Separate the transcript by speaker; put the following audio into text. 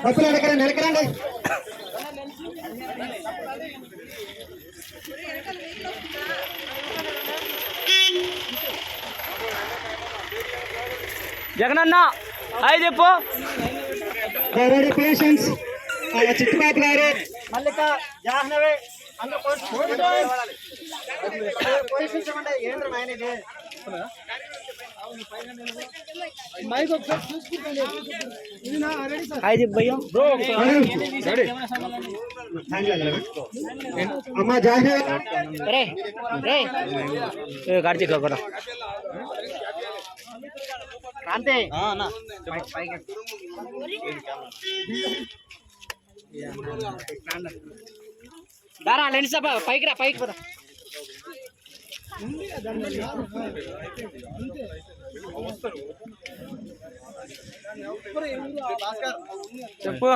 Speaker 1: బస్సులు వెనకరండి.
Speaker 2: జగనన్న హాయ్ చెప్పు.
Speaker 1: పేషెంట్స్ చిట్టుబాబు గారు,
Speaker 3: మల్లిక, జాహ్నవి అందరూ పొజిషన్స్ ఇవ్వండి. ఏంద్ర ఆయన ఇది మైక్ ఒకసారి చూసుకుంటాను.
Speaker 2: హాయ్ చెప్పు భయ్యా.
Speaker 1: అమ్మా జాహ్నవి
Speaker 2: కార్తీక్ కూడా
Speaker 3: అంతే. దారా లెన్స్ పైకి రా, పైకి పద.
Speaker 2: చెప్పు.